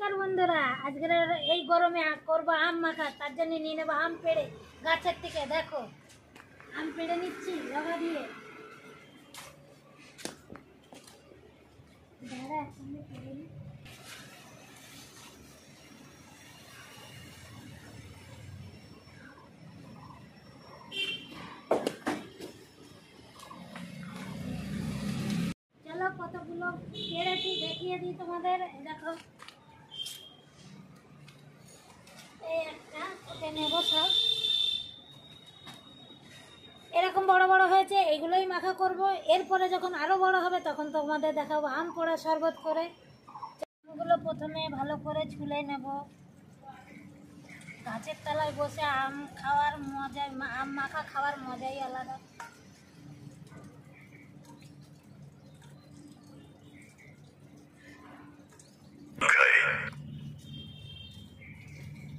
নমস্কার বন্ধুরা, আজকের এই গরমে করব আম মাখা। তার জন্য নিয়ে নেবো আম পেড়ে গাছের থেকে। দেখো আম পেড়ে নিচ্ছি লগা দিয়ে। চলো কতগুলো পেড়েছি দেখিয়ে দিই তোমাদের। দেখো এই একটা, ওকে নেবো সব। এরকম বড় বড় হয়েছে, এগুলোই মাখা করব। এরপরে যখন আরো বড় হবে তখন তোমাদের দেখাবো আম পোড়া শরবত করে। আমগুলো প্রথমে ভালো করে ছুলে নেব। গাছের তলায় বসে আম খাওয়ার মজা, আম মাখা খাওয়ার মজাই আলাদা।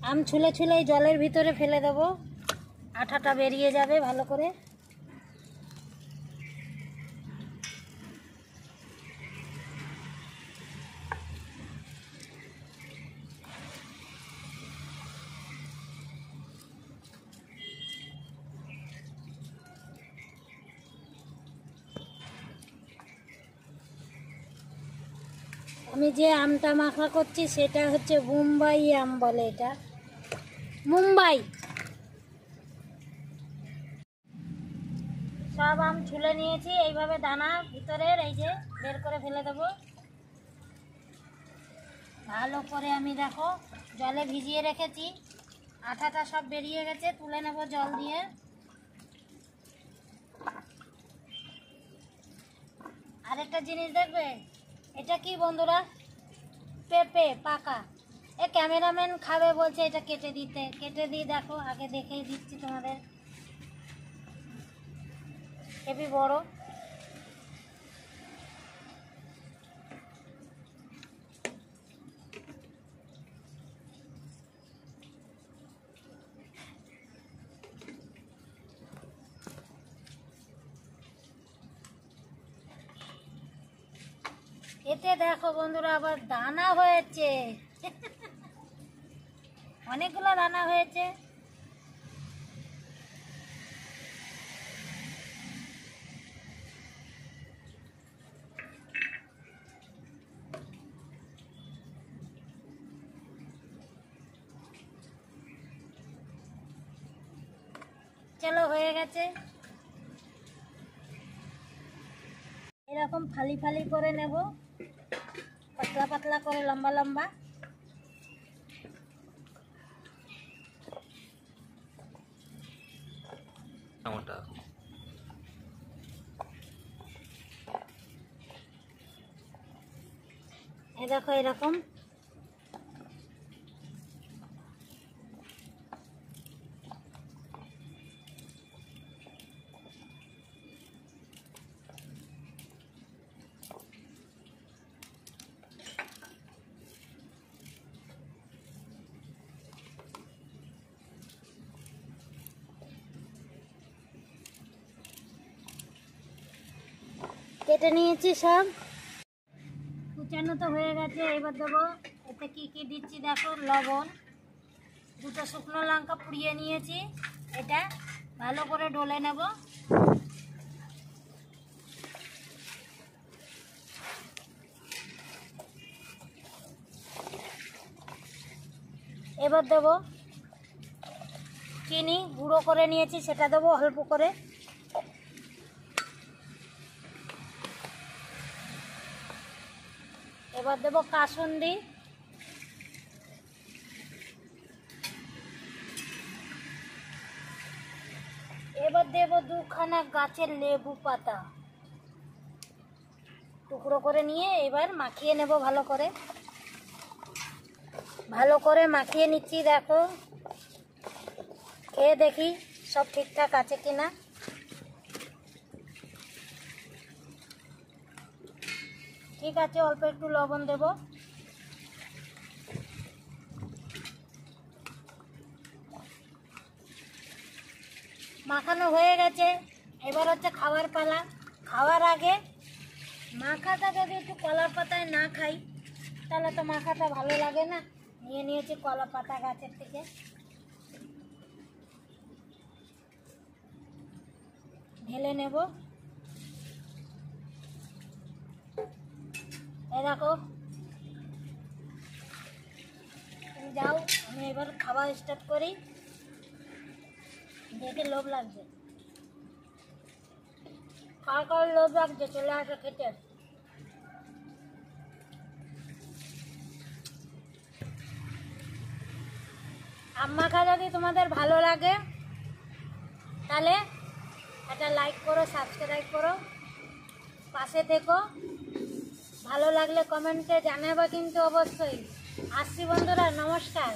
আম ছুলে ছুলে জলের ভিতরে ফেলে দেব, আঠাটা বেরিয়ে যাবে ভালো করে। আমি যে আমটা মাখা করছি সেটা হচ্ছে মুম্বাই আম বলে, এটা মুম্বাই। সব আম ছুলে নিয়েছি, এইভাবে দানা ভিতরের এই যে বের করে ফেলে দেব। ভালো করে আমি দেখো জলে ভিজিয়ে রেখেছি, আঠাটা সব বেরিয়ে গেছে, তুলে নেব জল দিয়ে। আরেকটা জিনিস দেখবে, এটা কি বন্ধুরা, পেঁপে পাকা। এ ক্যামেরাম্যান খাবে বলছে এটা কেটে দিতে, কেটে দিই। দেখো আগে দেখেই দিচ্ছি তোমাদের, হেবি বড়। এতে দেখো বন্ধুরা আবার দানা হয়েছে অনেকগুলো দানা হয়েছে। চলো হয়ে গেছে। এরকম ফালি ফালি করে নেব, পাতলা পাতলা করে, লম্বা লম্বা। এই দেখো এরকম। কেটে নিয়েছি সব, কুচানো তো হয়ে গেছে। এবার দেবো এতে কি কি দিচ্ছি দেখো। লবণ, দুটো শুকনো লঙ্কা পুড়িয়ে নিয়েছি, এটা ভালো করে ডলে নেব। এবার দেবো চিনি, গুঁড়ো করে নিয়েছি, সেটা দেবো অল্প করে। এবার দেবো কাসুন্দি, এবার দেবো দুখানা গাছের লেবু পাতা টুকরো করে নিয়ে এবার মাখিয়ে নেব ভালো করে। ভালো করে মাখিয়ে নিচ্ছি। দেখো খেয়ে দেখি সব ঠিকঠাক আছে কিনা। ঠিক আছে, অল্প একটু লবণ দেব। মাখানো হয়ে গেছে, এবার হচ্ছে খাওয়ার পালা। খাওয়ার আগে মাখাটা যদি একটু কলার পাতায় না খাই তাহলে তো মাখাটা ভালো লাগে না। নিয়ে নিয়েছি কলা পাতা গাছের থেকে, ঢেলে নেব। এই দেখো, তুমি যাও, আমি এবার খাওয়া স্টার্ট করি। দেখে লোভ লাগছে, কার কার লোভ লাগছে চলে আসো খেতে। আম মাখা যদি তোমাদের ভালো লাগে তাহলে একটা লাইক করো, সাবস্ক্রাইব করো, পাশে থেকো। ভালো লাগলে কমেন্টে জানাবে কিন্তু অবশ্যই। আসছি বন্ধুরা, নমস্কার।